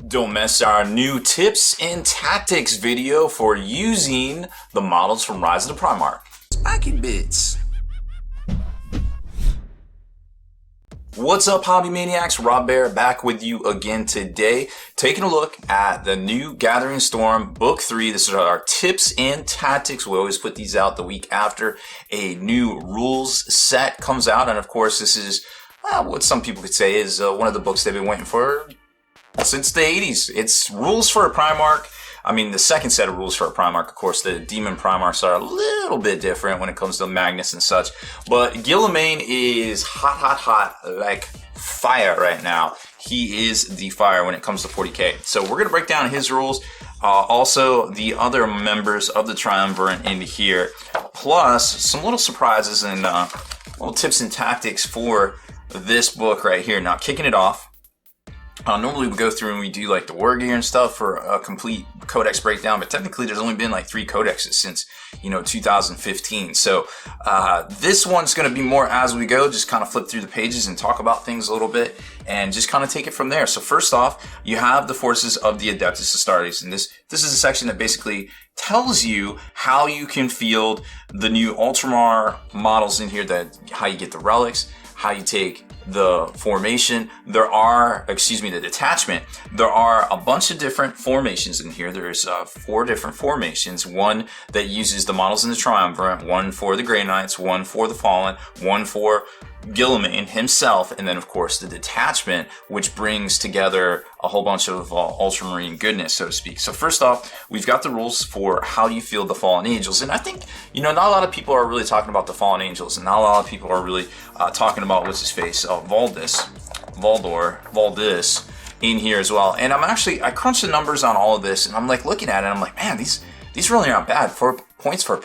Don't miss our new tips and tactics video for using the models from Rise of the Primarch. Spiky bits. What's up, hobby maniacs? Rob Baer back with you again today, taking a look at the new Gathering Storm Book 3. This is our tips and tactics. We always put these out the week after a new rules set comes out. And of course, this is what some people could say is one of the books they've been waiting for since the 80s. It's rules for a Primarch. I mean, the second set of rules for a Primarch, of course, the Demon Primarchs are a little bit different when it comes to Magnus and such. But Guilliman is hot like fire right now. He is the fire when it comes to 40k. So we're going to break down his rules. Also, the other members of the Triumvirate in here. Plus, some little surprises and little tips and tactics for this book right here. Now, kicking it off. Normally we go through and we do like the war gear and stuff for a complete codex breakdown, but technically there's only been like 3 codexes since, 2015. So this one's going to be more as we go, just kind of flip through the pages and talk about things a little bit and just kind of take it from there. So first off, you have the forces of the Adeptus Astartes, and this is a section that basically tells you how you can field the new Ultramar models in here, how you get the relics, how you take the formation. The detachment. There are a bunch of different formations in here. There's 4 different formations. One that uses the models in the Triumvirate, one for the Grey Knights, one for the Fallen, one for Guilliman himself, and then of course the detachment, which brings together a whole bunch of ultramarine goodness, so to speak. So first off, we've got the rules for how you field the Fallen Angels, and I think not a lot of people are really talking about the Fallen Angels, and not a lot of people are really talking about what's his face, Valdis in here as well. And I crunched the numbers on all of this, and I'm like looking at it, and I'm like, man, these really aren't bad for points for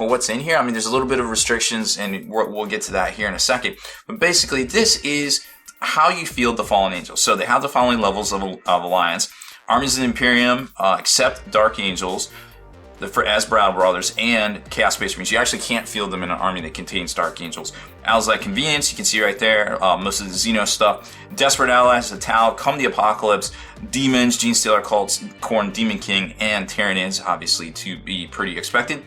what's in here. I mean, there's a little bit of restrictions, and we'll get to that here in a second. But basically, this is how you field the Fallen Angels. So they have the following levels of Alliance. Armies of the Imperium, except Dark Angels, as Brow Brothers, and Chaos Space Marines. You actually can't field them in an army that contains Dark Angels. Allies like Convenience, you can see right there, most of the Xeno stuff. Desperate Allies, the Tau, Come the Apocalypse, Demons, Genestealer Cults, Khorne, Demon King, and Tyranids, obviously to be pretty expected.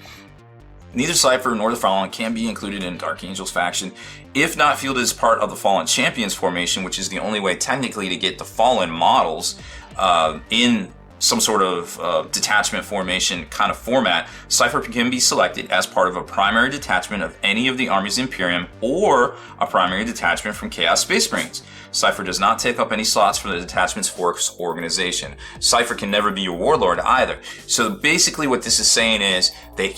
Neither Cypher nor the Fallen can be included in Dark Angels faction if not fielded as part of the Fallen Champions formation, which is the only way technically to get the Fallen models in some sort of detachment formation kind of format. Cypher can be selected as part of a primary detachment of any of the armies of Imperium or a primary detachment from Chaos Space Marines. Cypher does not take up any slots from the detachment's force organization. Cypher can never be your warlord either. So basically what this is saying is that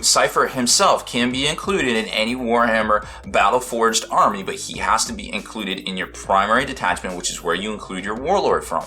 Cypher himself can be included in any Warhammer Battle-Forged army, but he has to be included in your primary detachment, which is where you include your warlord from.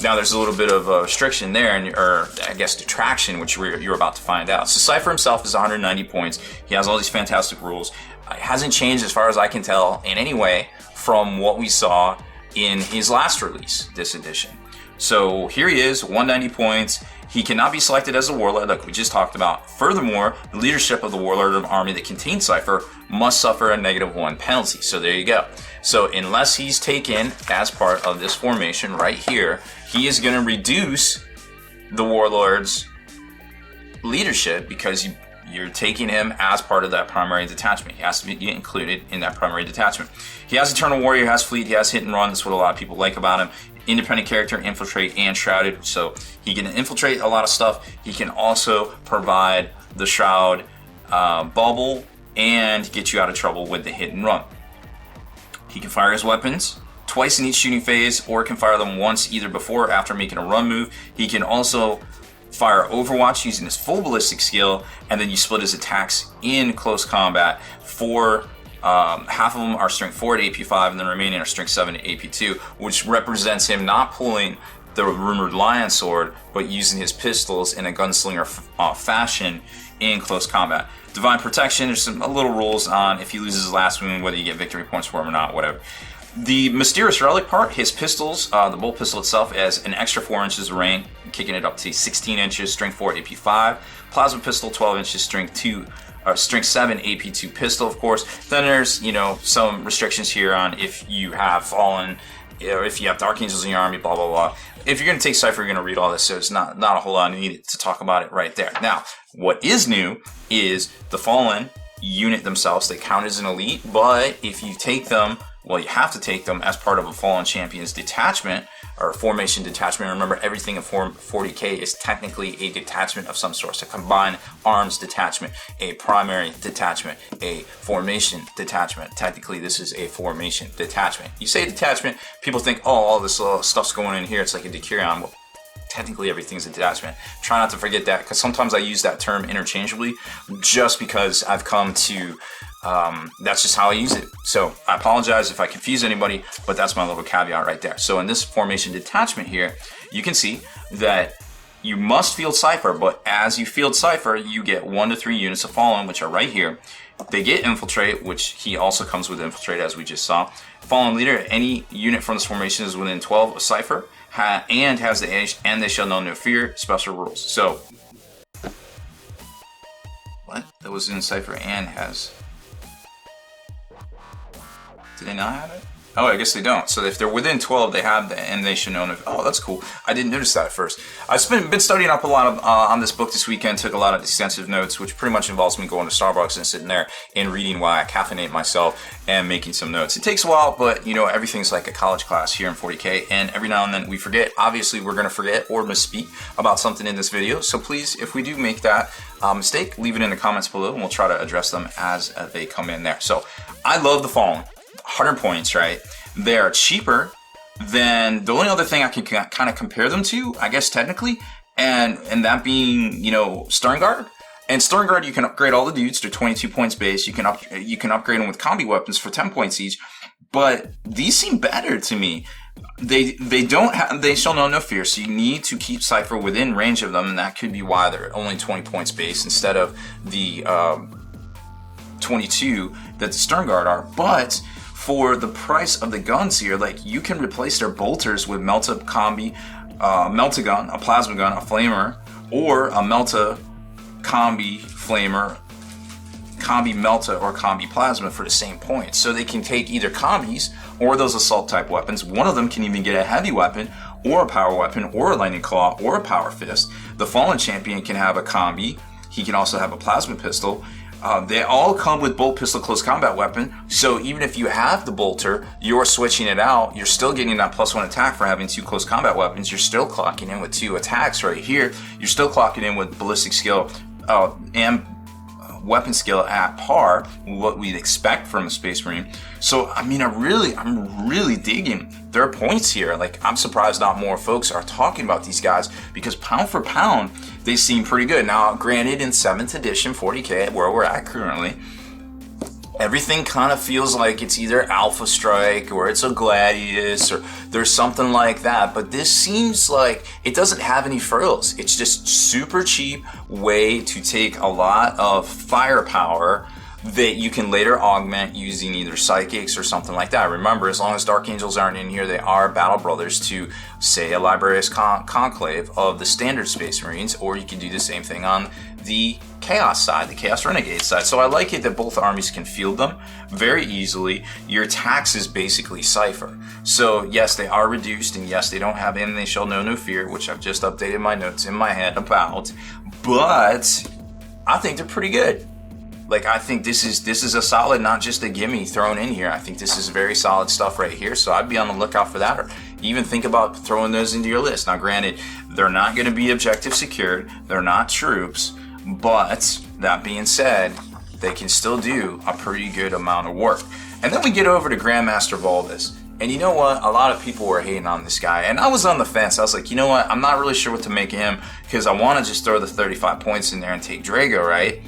Now there's a little bit of a restriction there, or I guess detraction, which you're about to find out. So Cypher himself is 190 points. He has all these fantastic rules. It hasn't changed as far as I can tell in any way from what we saw in his last release, this edition. So here he is, 190 points. He cannot be selected as a warlord, like we just talked about. Furthermore, the leadership of the warlord of an army that contains Cypher must suffer a -1 penalty. So there you go. So unless he's taken as part of this formation right here, he is going to reduce the warlord's leadership because you're taking him as part of that primary detachment. He has to be included in that primary detachment. He has Eternal Warrior, has Fleet, he has Hit and Run. That's what a lot of people like about him. Independent character, Infiltrate, and Shrouded. So he can infiltrate a lot of stuff. He can also provide the Shroud bubble and get you out of trouble with the Hit and Run. He can fire his weapons twice in each shooting phase, or can fire them once either before or after making a run move. He can also fire Overwatch using his full ballistic skill, and then you split his attacks in close combat. Half of them are strength 4 to AP5, and the remaining are strength 7 to AP2, which represents him not pulling the rumored Lion Sword, but using his pistols in a gunslinger fashion in close combat. Divine Protection, there's a little rules on if he loses his last wound, whether you get victory points for him or not, whatever. The Mysterious Relic part, his pistols, the bolt pistol itself has an extra 4 inches of range, kicking it up to 16 inches, strength 4 AP5. Plasma pistol, 12 inches, strength 7 AP2 pistol, of course. Then there's, some restrictions here on if you have Fallen or if you have Dark Angels in your army, blah, blah, blah. If you're going to take Cypher, you're going to read all this, so it's not a whole lot needed to talk about it right there. Now, what is new is the Fallen unit themselves. They count as an elite, but if you take them, well, you have to take them as part of a Fallen Champion's detachment, or formation detachment. Remember, everything in 40k is technically a detachment of some sort. So combined arms detachment, a primary detachment, a formation detachment. Technically, this is a formation detachment. You say detachment, people think, oh, all this stuff's going in here. It's like a Decurion. Well, technically, everything's a detachment. Try not to forget that, because sometimes I use that term interchangeably just because I've come to that's just how I use it. So I apologize if I confuse anybody, but that's my little caveat right there. So in this formation detachment here, you can see that you must field Cypher, but as you field Cypher, you get 1 to 3 units of Fallen, which are right here. They get Infiltrate, which he also comes with Infiltrate, as we just saw. Fallen Leader, any unit from this formation is within 12 of Cypher, and has the edge, and they shall know no fear, special rules. So, what? That was in Cypher and has... Do they not have it? Oh, I guess they don't. So if they're within 12, they have that, and they should know. Oh, that's cool. I didn't notice that at first. I've been studying up a lot of on this book this weekend. Took a lot of extensive notes, which pretty much involves me going to Starbucks and sitting there and reading while I caffeinate myself and making some notes. It takes a while, but you know, everything's like a college class here in 40K, and every now and then we forget. Obviously, we're going to forget or misspeak about something in this video. So please, if we do make that mistake, leave it in the comments below, and we'll try to address them as they come in there. So I love the Fallen. 100 points, right? They are cheaper than the only other thing I can kind of compare them to, I guess technically, and that being, you know, Sternguard. And Sternguard, you can upgrade all the dudes to 22 points base. You can upgrade them with combi weapons for 10 points each. But these seem better to me. They shall know no fear, so you need to keep Cypher within range of them, and that could be why they're only 20 points base instead of the 22 that the Sternguard are. But for the price of the guns here, like, you can replace their bolters with Melta combi, Melta gun, a plasma gun, a flamer, or a Melta combi flamer, combi Melta, or combi plasma for the same point. So they can take either combis or those assault type weapons. One of them can even get a heavy weapon, or a power weapon, or a lightning claw, or a power fist. The Fallen Champion can have a combi. He can also have a plasma pistol. They all come with bolt pistol close combat weapon, so even if you have the bolter, you're switching it out, you're still getting that +1 attack for having 2 close combat weapons. You're still clocking in with 2 attacks right here. You're still clocking in with ballistic skill and weapon skill at par, what we'd expect from a Space Marine. So I mean, I'm really digging their points here. Like, I'm surprised not more folks are talking about these guys, because pound for pound, they seem pretty good. Now, granted, in 7th edition 40K, where we're at currently, everything kind of feels like it's either Alpha Strike or it's a Gladius or there's something like that. But this seems like it doesn't have any frills. It's just super cheap way to take a lot of firepower that you can later augment using either psychics or something like that. Remember, as long as Dark Angels aren't in here, they are battle brothers to, say, a Librarius Conclave of the standard Space Marines, or you can do the same thing on the Chaos side, the Chaos Renegade side. So I like it that both armies can field them very easily. Your tax is basically Cypher. So yes, they are reduced, and yes, they don't have and they shall know no fear, which I've just updated my notes in my head about, but I think they're pretty good. Like, I think this is a solid, not just a gimme thrown in here. I think this is very solid stuff right here. So I'd be on the lookout for that, or even think about throwing those into your list. Now, granted, they're not going to be objective secured. They're not troops, but that being said, they can still do a pretty good amount of work. And then we get over to Grandmaster Volvis. And you know what? A lot of people were hating on this guy. And I was on the fence. I was like, you know what? I'm not really sure what to make of him, because I want to just throw the 35 points in there and take Drago, right?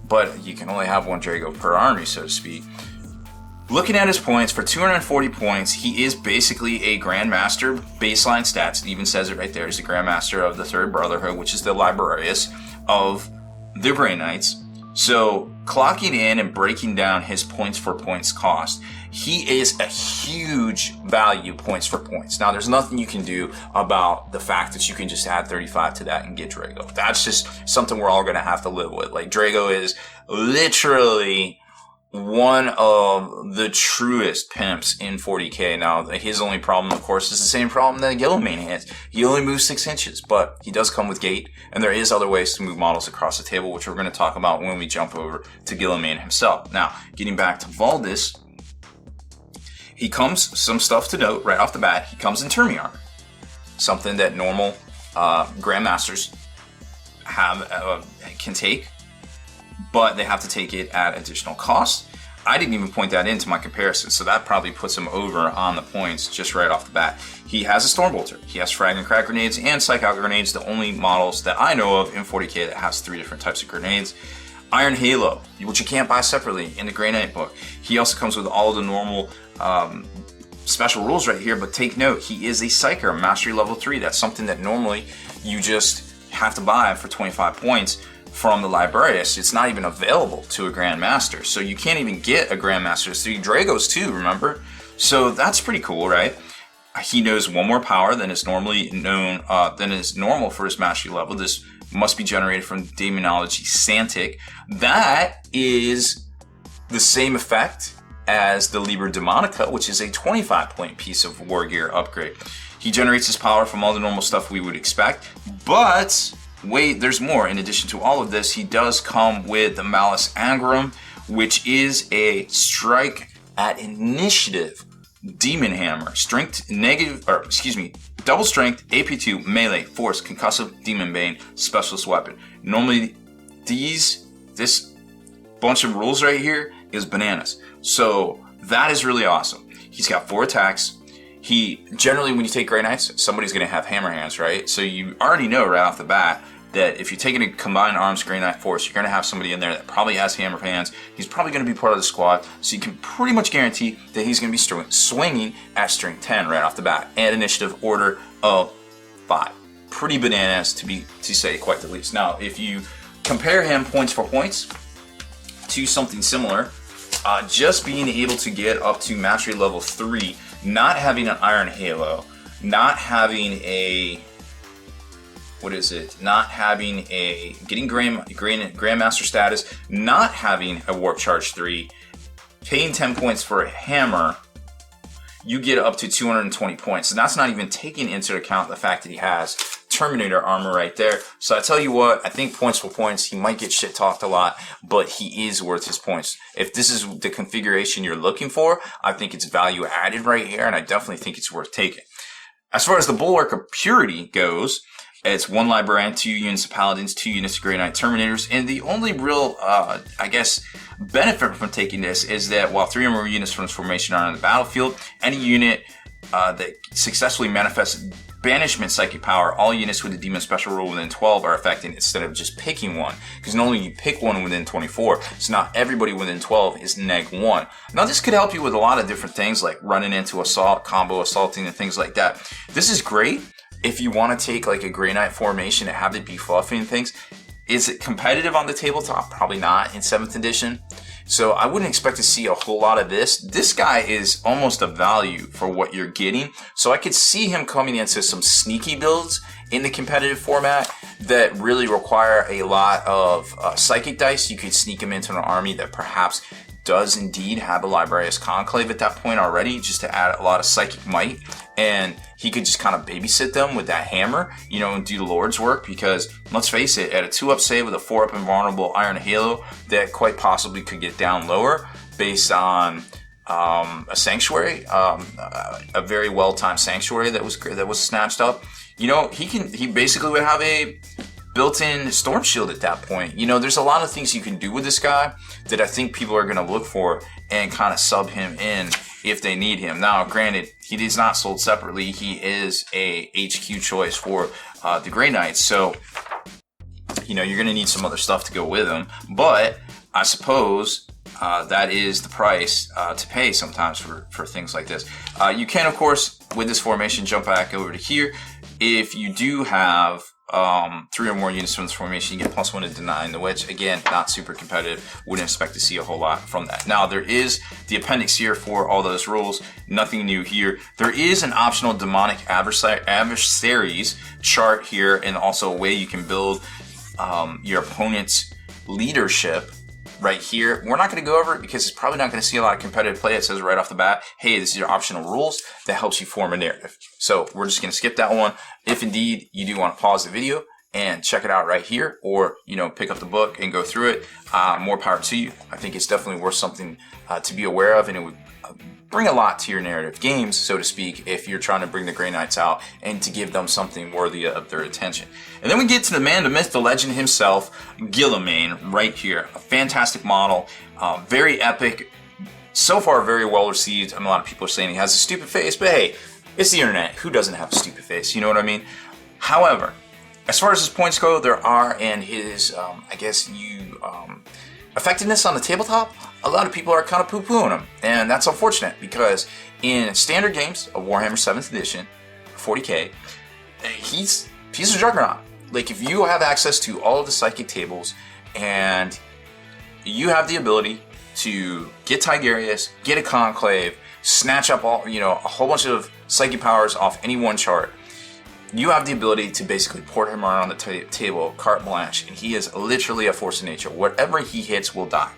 But you can only have 1 Drago per army, so to speak. Looking at his points, for 240 points, he is basically a Grandmaster baseline stats. It even says it right there. He's the Grandmaster of the Third Brotherhood, which is the Librarius of the Grey Knights. So, clocking in and breaking down his points for points cost, he is a huge value points for points. Now, there's nothing you can do about the fact that you can just add 35 to that and get Drago. That's just something we're all going to have to live with. Like, Drago is literally one of the truest pimps in 40K. Now, his only problem, of course, is the same problem that Guilliman has. He only moves 6 inches, but he does come with gate, and there is other ways to move models across the table, which we're going to talk about when we jump over to Guilliman himself. Now, getting back to Valdis, he comes, some stuff to note right off the bat, he comes in Termi armor, something that normal Grandmasters can take, but they have to take it at additional cost. I didn't even point that into my comparison, so that probably puts him over on the points just right off the bat. He has a Stormbolter, he has Frag and Crack grenades, and Psych Out grenades, the only models that I know of in 40K that has 3 different types of grenades. Iron Halo, which you can't buy separately in the Grey Knight book. He also comes with all the normal special rules right here, but take note, he is a Psyker, Mastery level 3. That's something that normally you just have to buy for 25 points from the librarius. It's not even available to a Grandmaster, so you can't even get a Grandmaster. So Dragos too, remember? So that's pretty cool, right? He knows 1 more power than is normally known, than is normal for his Mastery level. This must be generated from Demonology Santic. That is the same effect as the Liber Demonica, which is a 25-point piece of war gear upgrade. He generates his power from all the normal stuff we would expect, but wait, there's more. In addition to all of this, he does come with the Malus Angram, which is a strike at initiative demon hammer, double strength, AP2, melee, force, concussive, demon bane, specialist weapon. Normally, this bunch of rules right here is bananas. So that is really awesome. He's got 4 attacks. He generally, when you take Grey Knights, somebody's going to have hammer hands, right? So you already know right off the bat that if you're taking a combined arms Grey Knight force, you're going to have somebody in there that probably has hammer hands. He's probably going to be part of the squad, so you can pretty much guarantee that he's going to be swinging at strength 10 right off the bat, and initiative order of 5. Pretty bananas to say quite the least. Now, if you compare him points for points to something similar, just being able to get up to Mastery level 3, not having an Iron Halo, not having a getting Grandmaster status, not having a Warp Charge 3, paying 10 points for a hammer, you get up to 220 points. And that's not even taking into account the fact that he has Terminator armor right there. So I tell you what, I think points for points, he might get shit talked a lot, but he is worth his points. If this is the configuration you're looking for, I think it's value added right here, and I definitely think it's worth taking. As far as the Bulwark of Purity goes, it's 1 Librarian, 2 units of Paladins, 2 units of Grey Knight Terminators, and the only real, benefit from taking this is that while 3 or more units from this formation are on the battlefield, any unit that successfully manifests Banishment Psychic Power, all units with a Demon Special rule within 12 are affected instead of just picking one. Because normally you pick one within 24, so not everybody within 12 is -1. Now this could help you with a lot of different things like running into assault, combo assaulting, and things like that. This is great if you want to take like a Grey Knight formation and have it be fluffy and things. Is it competitive on the tabletop? Probably not in 7th edition. So I wouldn't expect to see a whole lot of this. This guy is almost a value for what you're getting. So I could see him coming into some sneaky builds in the competitive format that really require a lot of psychic dice. You could sneak him into an army that perhaps does indeed have a Librarius Conclave at that point already, just to add a lot of psychic might, and he could just kind of babysit them with that hammer, and do the Lord's work, because let's face it, at a 2-up save with a 4-up invulnerable Iron Halo, that quite possibly could get down lower based on a Sanctuary, a very well-timed Sanctuary that was snatched up. He basically would have a built-in Storm Shield at that point. There's a lot of things you can do with this guy that I think people are going to look for and kind of sub him in if they need him. Now, granted, he is not sold separately. He is a HQ choice for the Grey Knights, so you're going to need some other stuff to go with him. But I suppose that is the price to pay sometimes for things like this. You can, of course, with this formation, jump back over to here. If you do have 3 or more units from this formation, you get +1 to denying, which again, not super competitive. Wouldn't expect to see a whole lot from that. Now, there is the appendix here for all those rules. Nothing new here. There is an optional demonic adversaries chart here, and also a way you can build your opponent's leadership right here. We're not going to go over it because it's probably not going to see a lot of competitive play. It says right off the bat, hey, this is your optional rules that helps you form a narrative. So we're just going to skip that one. If indeed you do want to pause the video and check it out right here, or, you know, pick up the book and go through it, more power to you. I think it's definitely worth something to be aware of, and it would bring a lot to your narrative games, so to speak, if you're trying to bring the Grey Knights out and to give them something worthy of their attention. And then we get to the man, the myth, the legend himself, Guilliman, right here. A fantastic model, very epic, so far very well received. I mean, a lot of people are saying he has a stupid face, but hey, it's the internet. Who doesn't have a stupid face? You know what I mean? However, as far as his points go, there are, and his, effectiveness on the tabletop, a lot of people are kind of poo-pooing him. And that's unfortunate because in standard games of Warhammer 7th Edition, 40k, he's a juggernaut. Like, if you have access to all of the psychic tables and you have the ability to get Tigerius, get a Conclave, snatch up all, you know, a whole bunch of psychic powers off any one chart, you have the ability to basically port him around on the table, carte blanche, and he is literally a force of nature. Whatever he hits will die.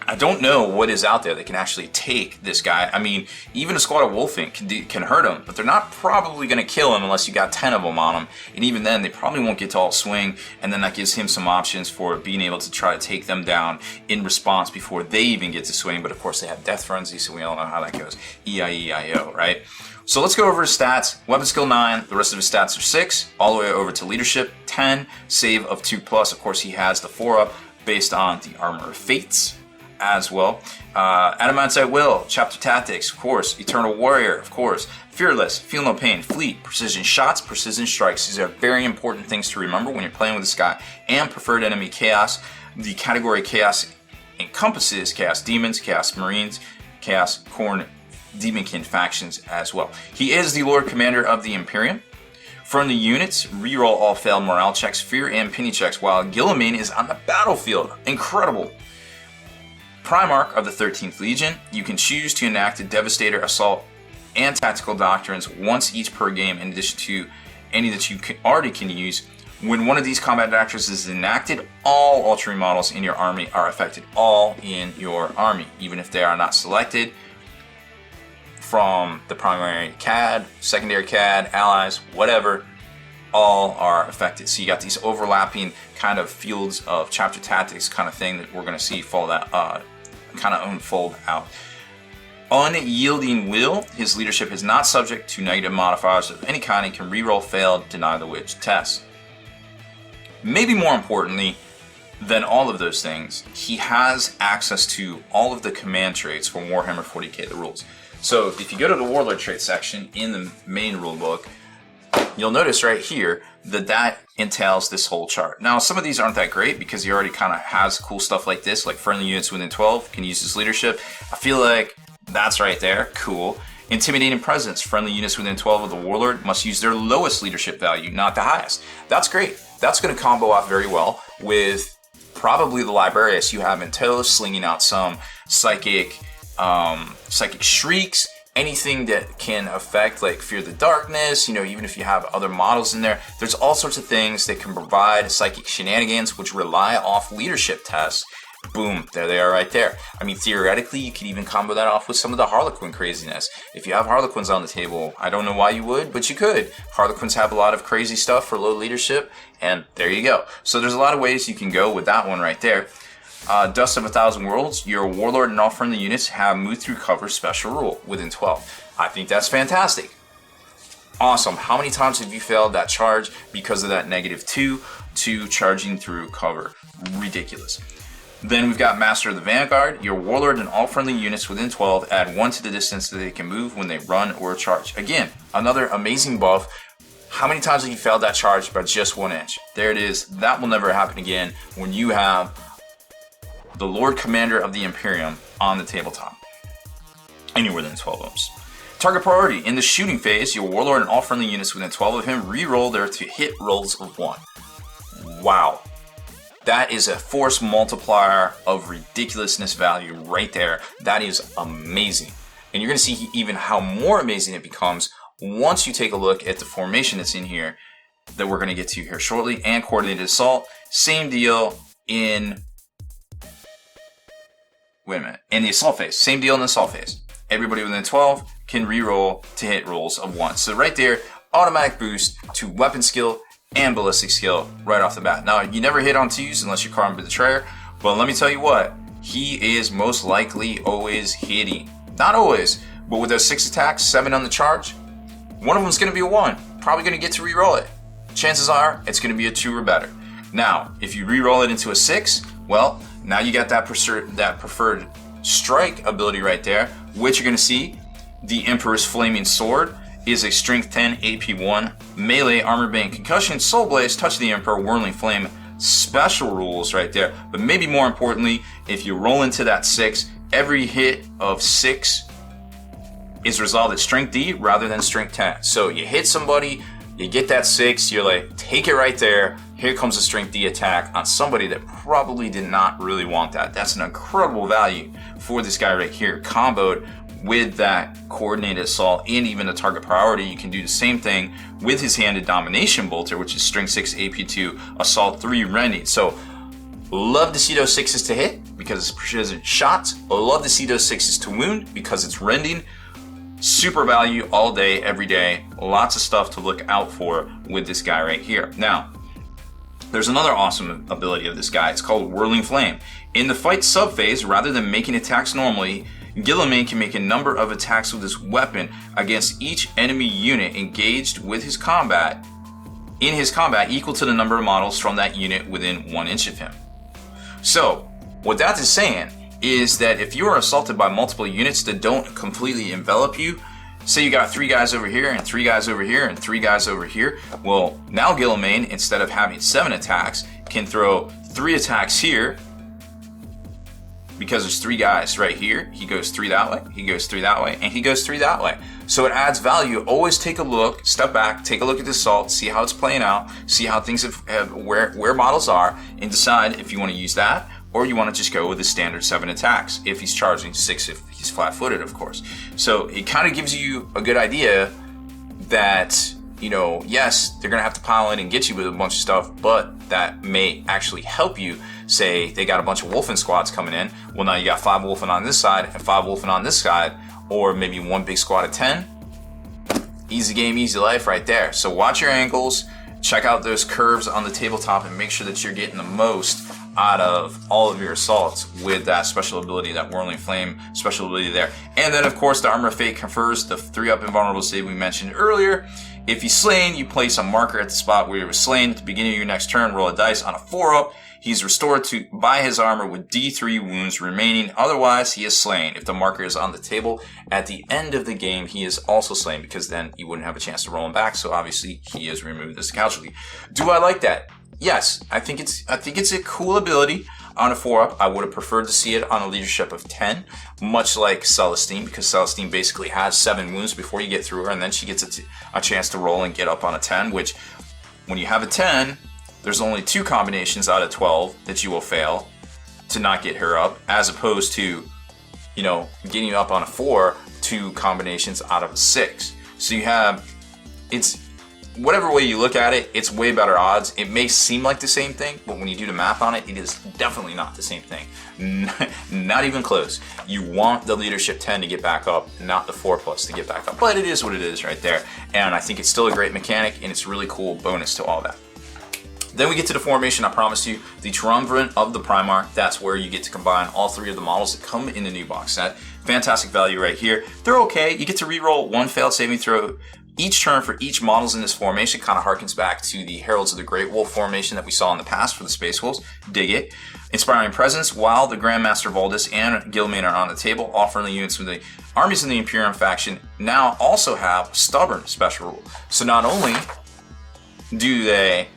I don't know what is out there that can actually take this guy. I mean, even a squad of Wolfing can hurt him, but they're not probably going to kill him unless you got 10 of them on him. And even then, they probably won't get to all swing, and then that gives him some options for being able to try to take them down in response before they even get to swing. But of course, they have Death Frenzy, so we all know how that goes. E-I-E-I-O, right? So let's go over his stats. Weapon skill 9, the rest of his stats are 6, all the way over to leadership 10, save of 2+. Of course, he has the 4-up based on the Armor of Fates as well. Adamantite Will, Chapter Tactics, of course. Eternal Warrior, of course. Fearless, Feel No Pain, Fleet, Precision Shots, Precision Strikes. These are very important things to remember when you're playing with this guy. And Preferred Enemy Chaos. The category Chaos encompasses Chaos Demons, Chaos Marines, Chaos Khorne Demonkin factions as well. He is the Lord Commander of the Imperium. From the units, reroll all failed morale checks, fear, and penny checks, while Guilliman is on the battlefield. Incredible. Primarch of the 13th Legion. You can choose to enact a Devastator, Assault, and Tactical Doctrines once each per game, in addition to any that you already can use. When one of these combat doctrines is enacted, all Ultramarine models in your army are affected. All in your army, even if they are not selected from the primary CAD, secondary CAD, allies, whatever, all are affected. So you got these overlapping kind of fields of chapter tactics kind of thing that we're going to see fall that kind of unfold out. Unyielding Will, his leadership is not subject to negative modifiers of any kind and can reroll failed, deny the witch test. Maybe more importantly than all of those things, he has access to all of the command traits from Warhammer 40k, the rules. So if you go to the Warlord trait section in the main rulebook, you'll notice right here that entails this whole chart. Now, some of these aren't that great because he already kind of has cool stuff like this, like friendly units within 12 can use his leadership. I feel like that's right there. Cool. Intimidating presence. Friendly units within 12 of the Warlord must use their lowest leadership value, not the highest. That's great. That's going to combo off very well with probably the Librarius you have in tow, slinging out some psychic shrieks, anything that can affect like Fear the Darkness, you know, even if you have other models in there, there's all sorts of things that can provide psychic shenanigans which rely off leadership tests. Boom, there they are right there. I mean, theoretically, you could even combo that off with some of the Harlequin craziness. If you have Harlequins on the table, I don't know why you would, but you could. Harlequins have a lot of crazy stuff for low leadership, and there you go. So there's a lot of ways you can go with that one right there. Dust of a Thousand Worlds, your Warlord and all friendly units have move through cover special rule within 12. I think that's fantastic. Awesome. How many times have you failed that charge because of that -2 to charging through cover? Ridiculous. Then we've got Master of the Vanguard. Your Warlord and all friendly units within 12 add 1 to the distance that they can move when they run or charge. Again, another amazing buff. How many times have you failed that charge by just 1 inch? There it is. That will never happen again when you have the Lord Commander of the Imperium on the tabletop. Anywhere within 12 ohms. Target priority. In the shooting phase, your Warlord and all friendly units within 12 of him re-roll their to hit rolls of 1. Wow. That is a force multiplier of ridiculousness value right there. That is amazing. And you're going to see even how more amazing it becomes once you take a look at the formation that's in here that we're going to get to here shortly. And coordinated assault, same deal in wait a minute, in the assault phase. Same deal in the assault phase. Everybody within 12 can reroll to hit rolls of 1. So right there, automatic boost to weapon skill and ballistic skill right off the bat. Now, you never hit on 2s unless you're Carbon Betrayer, but let me tell you what, he is most likely always hitting. Not always, but with those 6 attacks, 7 on the charge, one of them is going to be a 1. Probably going to get to reroll it. Chances are it's going to be a 2 or better. Now, if you reroll it into a 6, well, now you got that preferred strike ability right there, which you're going to see. The Emperor's Flaming Sword is a Strength 10 AP 1 melee armor bane concussion soul blaze touch the Emperor whirling flame special rules right there. But maybe more importantly, if you roll into that 6, every hit of 6 is resolved at Strength D rather than Strength 10. So you hit somebody, you get that 6, you're like, take it right there. Here comes a Strength D attack on somebody that probably did not really want that. That's an incredible value for this guy right here, comboed with that coordinated assault and even the target priority. You can do the same thing with his handed domination bolter, which is Strength 6 AP2, assault 3 rending. So love to see those 6s to hit because it's precision shots. Love to see those 6s to wound because it's rending. Super value all day, every day. Lots of stuff to look out for with this guy right here. Now, there's another awesome ability of this guy. It's called Whirling Flame. In the fight subphase, rather than making attacks normally, Guilliman can make a number of attacks with his weapon against each enemy unit engaged with his combat, in his combat, equal to the number of models from that unit within 1 inch of him. So, what that is saying is that if you are assaulted by multiple units that don't completely envelop you, say you got 3 guys over here and 3 guys over here and 3 guys over here, well, now Guilliman, instead of having 7 attacks, can throw 3 attacks here because there's 3 guys right here. He goes 3 that way, he goes 3 that way, and he goes 3 that way. So it adds value. Always take a look, step back, take a look at the assault, see how it's playing out, see how things have where models are, and decide if you want to use that or you want to just go with the standard 7 attacks if he's charging 6 if he's flat-footed, of course. So it kind of gives you a good idea that, you know, yes, they're going to have to pile in and get you with a bunch of stuff, but that may actually help you. Say they got a bunch of wolfen squads coming in. Well, now you got 5 wolfen on this side and 5 wolfen on this side, or maybe 1 big squad of 10. Easy game, easy life right there. So watch your angles, check out those curves on the tabletop, and make sure that you're getting the most out of all of your assaults with that special ability, that Whirling Flame special ability there. And then, of course, the Armor of Fate confers the 3-up invulnerable save we mentioned earlier. If he's slain, you place a marker at the spot where he was slain. At the beginning of your next turn, roll a dice on a 4-up. He's restored by his armor with D3 wounds remaining. Otherwise, he is slain. If the marker is on the table at the end of the game, he is also slain because then you wouldn't have a chance to roll him back. So obviously, he is removed as a casualty. Do I like that? Yes, I think it's a cool ability on a 4-up. I would have preferred to see it on a leadership of 10, much like Celestine, because Celestine basically has 7 wounds before you get through her, and then she gets a chance to roll and get up on a 10, which when you have a 10, there's only 2 combinations out of 12 that you will fail to not get her up, as opposed to, you know, getting up on a 4, 2 combinations out of a 6. So you have, it's, whatever way you look at it, it's way better odds. It may seem like the same thing, but when you do the math on it, it is definitely not the same thing. Not even close. You want the leadership 10 to get back up, not the 4+ to get back up. But it is what it is right there. And I think it's still a great mechanic, and it's really cool bonus to all that. Then we get to the formation I promised you, the Triumvirate of the Primarch. That's where you get to combine all 3 of the models that come in the new box set. Fantastic value right here. They're okay. You get to reroll 1 failed saving throw each turn for each models in this formation. Kind of harkens back to the Heralds of the Great Wolf formation that we saw in the past for the Space Wolves. Dig it. Inspiring Presence, while the Grandmaster Voldus and Guilliman are on the table, offering the units from the armies in the Imperium faction now also have Stubborn special rule. So not only do they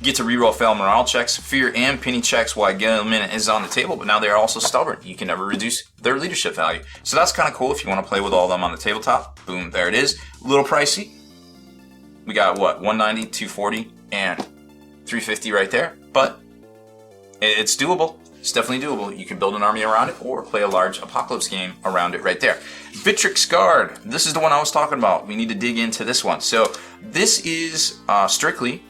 get to reroll fail morale checks, fear, and penny checks while Guilliman is on the table, but now they're also stubborn. You can never reduce their leadership value. So that's kind of cool if you want to play with all of them on the tabletop. Boom, there it is. A little pricey. We got what, 190, 240, and 350 right there, but it's doable. It's definitely doable. You can build an army around it or play a large apocalypse game around it right there. Victrix Guard. This is the one I was talking about. We need to dig into this one. So this is strictly,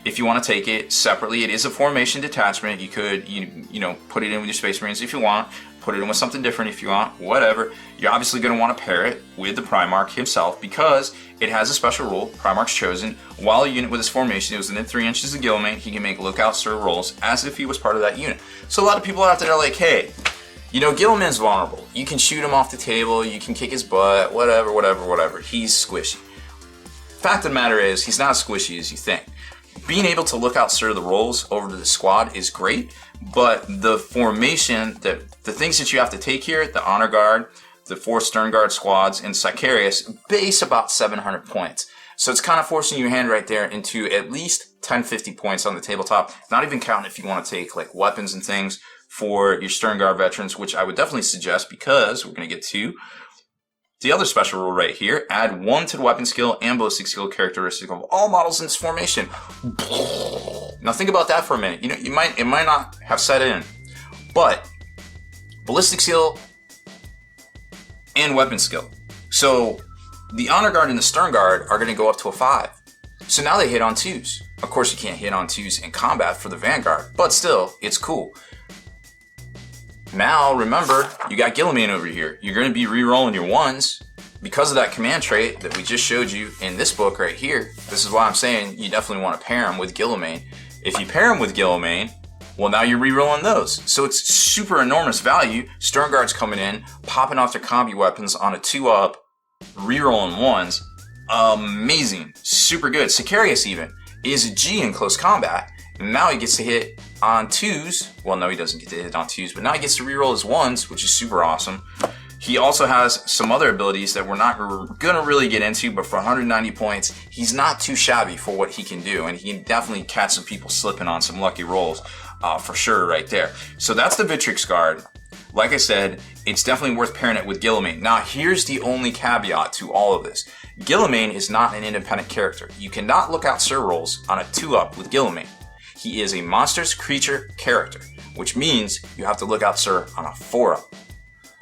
if you want to take it separately. It is a formation detachment. You could, you know, put it in with your Space Marines if you want, put it in with something different if you want, whatever. You're obviously going to want to pair it with the Primarch himself because it has a special rule, Primarch's Chosen. While a unit with this formation is within 3 inches of Guilliman, he can make lookout sir rolls as if he was part of that unit. So a lot of people out there are like, hey, you know, Guilliman's vulnerable. You can shoot him off the table, you can kick his butt, whatever, whatever, whatever. He's squishy. Fact of the matter is, he's not as squishy as you think. Being able to look out sir the rolls over to the squad is great, but the formation, the things that you have to take here, the Honor Guard, the 4 Stern Guard squads, and Sicarius, base about 700 points. So it's kind of forcing your hand right there into at least 1050 points on the tabletop, not even counting if you want to take like weapons and things for your Stern Guard veterans, which I would definitely suggest because we're going to get to the other special rule right here. Add 1 to the weapon skill and ballistic skill characteristic of all models in this formation. Now think about that for a minute. You know, it might not have set in, but ballistic skill and weapon skill. So the Honor Guard and the Stern Guard are going to go up to a 5. So now they hit on 2s. Of course, you can't hit on 2s in combat for the Vanguard, but still, it's cool. Now, remember, you got Guilliman over here. You're going to be re-rolling your 1s because of that command trait that we just showed you in this book right here. This is why I'm saying you definitely want to pair him with Guilliman. If you pair him with Guilliman, well, now you're re-rolling those. So it's super enormous value. Stern Guard's coming in, popping off their combi weapons on a 2-up, re-rolling 1s. Amazing. Super good. Sicarius even is a G in close combat. And now he gets to hit on 2s. Well, no, he doesn't get to hit on 2s, but now he gets to reroll his 1s, which is super awesome. He also has some other abilities that we're not going to really get into, but for 190 points, he's not too shabby for what he can do, and he can definitely catch some people slipping on some lucky rolls for sure right there. So that's the Victrix Guard. Like I said, it's definitely worth pairing it with Guilliman. Now, here's the only caveat to all of this. Guilliman is not an independent character. You cannot look out sir rolls on a 2-up with Guilliman. He is a monstrous creature character, which means you have to look out sir on a 4-up.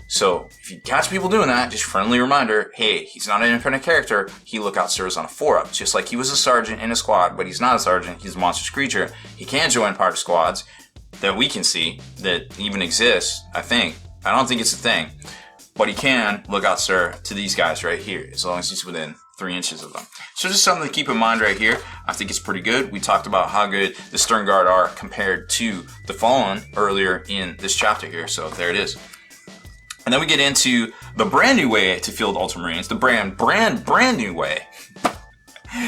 So if you catch people doing that, just friendly reminder, hey, he's not an independent character. He look out sirs on a 4-up, just like he was a sergeant in a squad, but he's not a sergeant. He's a monstrous creature. He can join part of squads that we can see that even exists, I think. I don't think it's a thing, but he can look out sir to these guys right here, as long as he's within 3 inches of them. So just something to keep in mind right here. I think it's pretty good. We talked about how good the Stern Guard are compared to the Fallen earlier in this chapter here, so there it is. And then we get into the brand new way to field Ultramarines, the brand new way.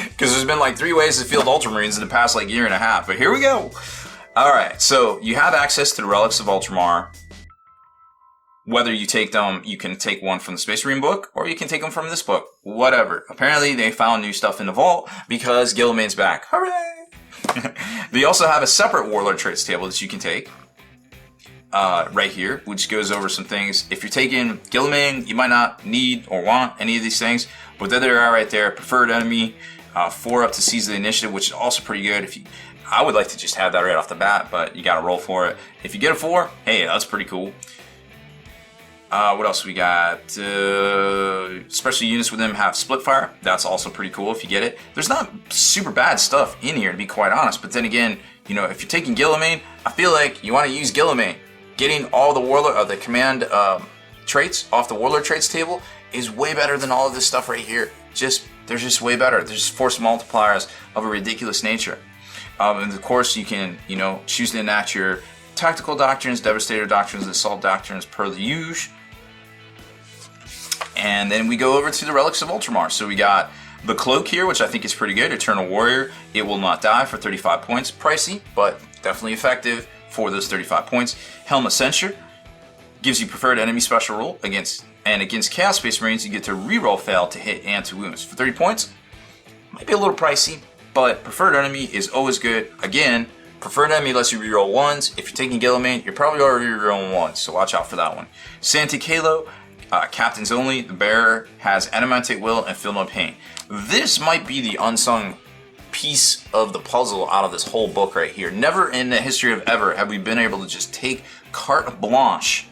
Because there's been like 3 ways to field Ultramarines in the past like year and a half, but here we go. All right, so you have access to the Relics of Ultramar. Whether you take them, you can take one from the Space Marine book, or you can take them from this book. Whatever. Apparently, they found new stuff in the vault because Guilliman's back. Hooray! They also have a separate Warlord traits table that you can take. Right here, which goes over some things. If you're taking Guilliman, you might not need or want any of these things, but there they are right there. Preferred enemy, 4-up to seize the initiative, which is also pretty good. I would like to just have that right off the bat, but you gotta roll for it. If you get a 4, hey, that's pretty cool. What else we got? Special units with them have split fire. That's also pretty cool if you get it. There's not super bad stuff in here, to be quite honest, but then again, you know, if you're taking Guilliman, I feel like you want to use Guilliman. Getting all the Warlord, the command traits off the Warlord traits table is way better than all of this stuff right here. They're just way better. There's force multipliers of a ridiculous nature. And of course, you can, you know, choose to enact your tactical doctrines, devastator doctrines, and assault doctrines per the usual. And then we go over to the Relics of Ultramar. So we got the Cloak here, which I think is pretty good. Eternal Warrior, it will not die for 35 points. Pricey, but definitely effective for those 35 points. Helmet Censure gives you preferred enemy special rule against Chaos Space Marines. You get to reroll fail to hit and to wounds for 30 points. Might be a little pricey, but preferred enemy is always good. Again, preferred enemy lets you reroll 1s. If you're taking Guilliman, you're probably already rerolling 1s, so watch out for that one. Santic Halo, captains only. The Baer has Adamantite Will and Feel No Pain. This might be the unsung piece of the puzzle out of this whole book right here. Never in the history of ever have we been able to just take carte blanche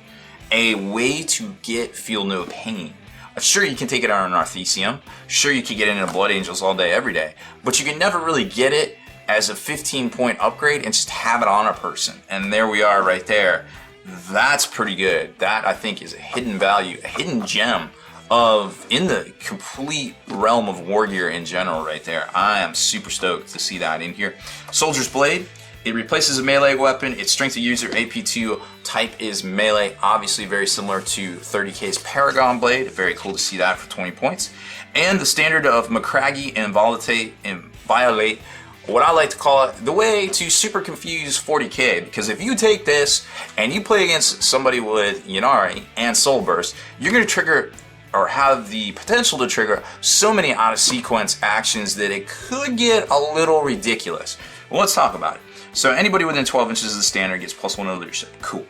a way to get Feel No Pain. Sure, you can take it on an Arthesium. Sure, you can get it in a Blood Angels all day, every day. But you can never really get it as a 15-point upgrade and just have it on a person. And there we are right there. That's pretty good. That, I think, is a hidden value, a hidden gem in the complete realm of war gear in general right there. I am super stoked to see that in here. Soldier's Blade. It replaces a melee weapon. Its strength of user AP2 type is melee. Obviously very similar to 30K's Paragon Blade. Very cool to see that for 20 points. And the standard of Macragge and Violate, what I like to call it, the way to super confuse 40K. Because if you take this and you play against somebody with Ynnari and Soul Burst, you're going to trigger or have the potential to trigger so many out of sequence actions that it could get a little ridiculous. Well, let's talk about it. So anybody within 12 inches of the standard gets +1 of leadership. Cool.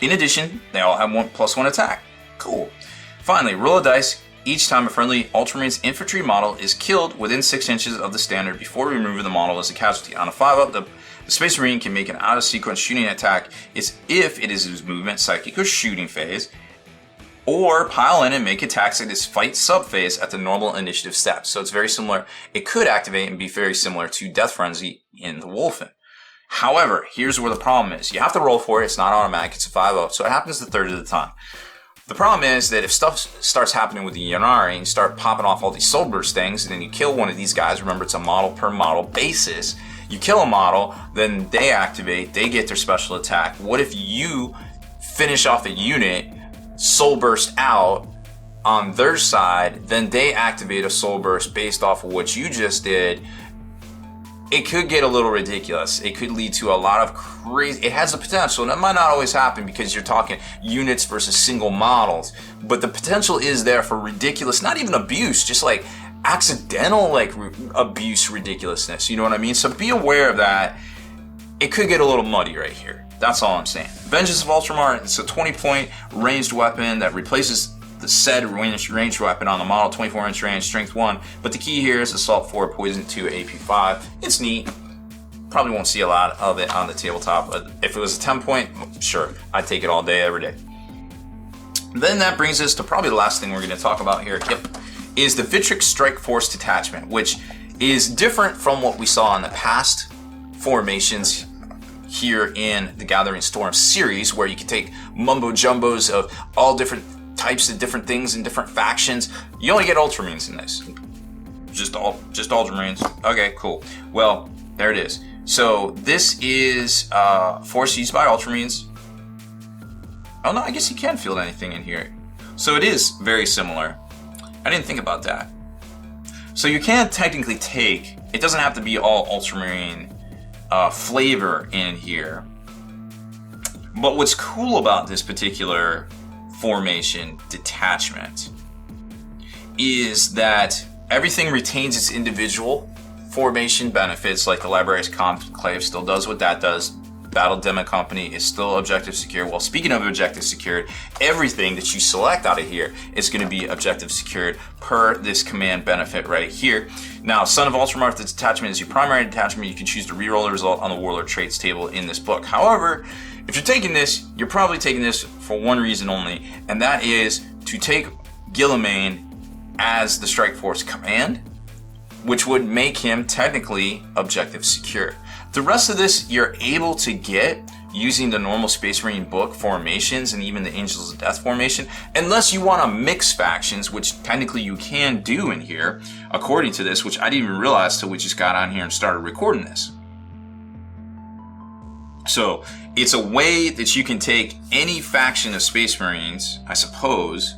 In addition, they all have +1 attack. Cool. Finally, roll a dice each time a friendly Ultramarines infantry model is killed within 6 inches of the standard before removing the model as a casualty. On a 5-up, the Space Marine can make an out-of-sequence shooting attack if it is his movement, psychic, or shooting phase, or pile in and make attacks at his fight sub-phase at the normal initiative steps. So it's very similar. It could activate and be very similar to Death Frenzy in the Wolfen. However, here's where the problem is. You have to roll for it. It's not automatic. It's a 5-up, so it happens a third of the time. The problem is that if stuff starts happening with the Ynnari and you start popping off all these Soul Burst things, and then you kill one of these guys, remember it's a model per model basis, you kill a model, then they activate, they get their special attack. What if you finish off a unit, Soul Burst out on their side, then they activate a Soul Burst based off of what you just did? It could get a little ridiculous. It could lead to a lot of crazy, it has the potential, and that might not always happen because you're talking units versus single models, but the potential is there for ridiculous, not even abuse, just like accidental abuse ridiculousness, you know what I mean? So be aware of that. It could get a little muddy right here. That's all I'm saying. Vengeance of Ultramar, it's a 20-point ranged weapon that replaces the said ranged weapon on the model, 24-inch range, strength 1. But the key here is assault 4, poison 2, AP 5. It's neat. Probably won't see a lot of it on the tabletop. But if it was a 10-point, sure, I'd take it all day, every day. Then that brings us to probably the last thing we're going to talk about here. Yep, is the Vitric Strike Force Detachment, which is different from what we saw in the past formations here in the Gathering Storm series, where you can take mumbo jumbos of all different types of different things and different factions. You only get Ultramarines in this. Just Ultramarines. Okay, cool. Well, there it is. So this is force used by Ultramarines. Oh no, I guess you can field anything in here. So it is very similar. I didn't think about that. So you can technically take, it doesn't have to be all Ultramarine flavor in here. But what's cool about this particular formation detachment is that everything retains its individual formation benefits, like the Library's Conclave still does what that does. Battle Demo Company is still objective secured. Well, speaking of objective secured, everything that you select out of here is going to be objective secured per this command benefit right here. Now, Son of Ultramar, the detachment is your primary detachment. You can choose to reroll the result on the Warlord traits table in this book. However, if you're taking this, you're probably taking this for one reason only, and that is to take Guilliman as the Strike Force command, which would make him technically objective secure. The rest of this you're able to get using the normal Space Marine book formations and even the Angels of Death formation, unless you want to mix factions, which technically you can do in here, according to this, which I didn't even realize till we just got on here and started recording this. So it's a way that you can take any faction of Space Marines, I suppose.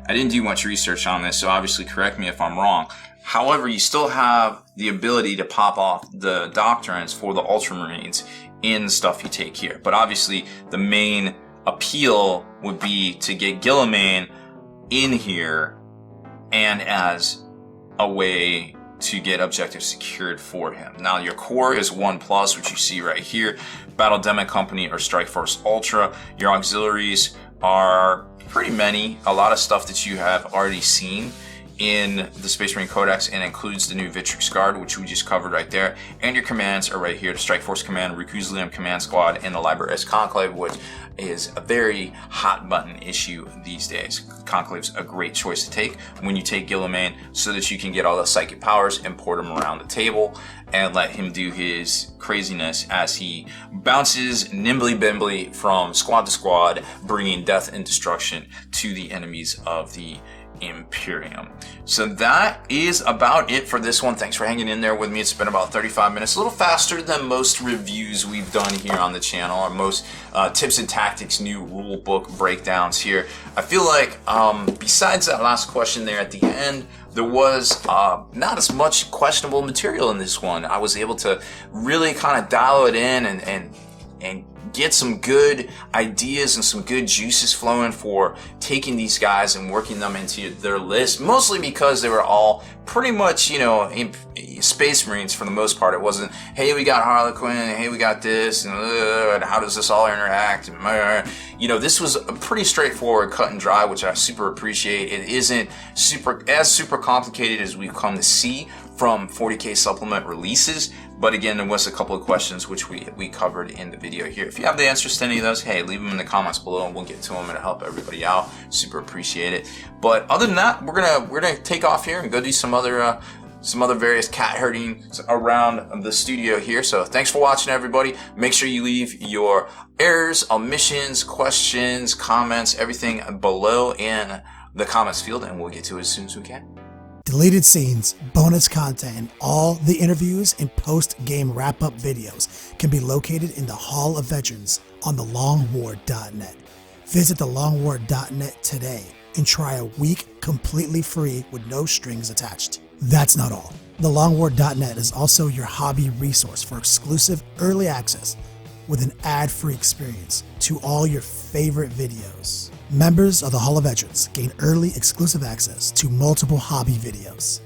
I didn't do much research on this, so obviously correct me if I'm wrong. However, you still have the ability to pop off the doctrines for the Ultramarines in the stuff you take here. But obviously, the main appeal would be to get Guilliman in here and as a way to get objective secured for him. Now, your core is 1+, which you see right here. Battle Demo Company or Strike Force Ultra. Your auxiliaries are pretty many. A lot of stuff that you have already seen in the Space Marine Codex and includes the new Victrix Guard, which we just covered right there. And your commands are right here: the Strike Force Command, Recusilium Command Squad, and the Libraries Conclave, which is a very hot button issue these days. Conclave's a great choice to take when you take Guilliman, so that you can get all the psychic powers and port him around the table and let him do his craziness as he bounces nimbly bimbly from squad to squad, bringing death and destruction to the enemies of the Imperium. So that is about it for this one. Thanks for hanging in there with me. It's been about 35 minutes, a little faster than most reviews we've done here on the channel, or most tips and tactics new rule book breakdowns here. I feel like besides that last question there at the end, there was not as much questionable material in this one. I was able to really kind of dial it in and get some good ideas and some good juices flowing for taking these guys and working them into their list, mostly because they were all pretty much, you know, Space Marines for the most part. It wasn't, hey, we got Harlequin, hey, we got this, and how does this all interact? You know, this was a pretty straightforward, cut and dry, which I super appreciate. It isn't super complicated as we've come to see from 40K supplement releases. But again, there was a couple of questions which we covered in the video here. If you have the answers to any of those, hey, leave them in the comments below and we'll get to them and help everybody out. Super appreciate it. But other than that, we're gonna take off here and go do some other various cat herding around the studio here. So thanks for watching, everybody. Make sure you leave your errors, omissions, questions, comments, everything below in the comments field, and we'll get to it as soon as we can. Deleted scenes, bonus content, and all the interviews and post-game wrap-up videos can be located in the Hall of Veterans on thelongwar.net. Visit thelongwar.net today and try a week completely free with no strings attached. That's not all. Thelongwar.net is also your hobby resource for exclusive early access with an ad-free experience to all your favorite videos. Members of the Hall of Veterans gain early exclusive access to multiple hobby videos,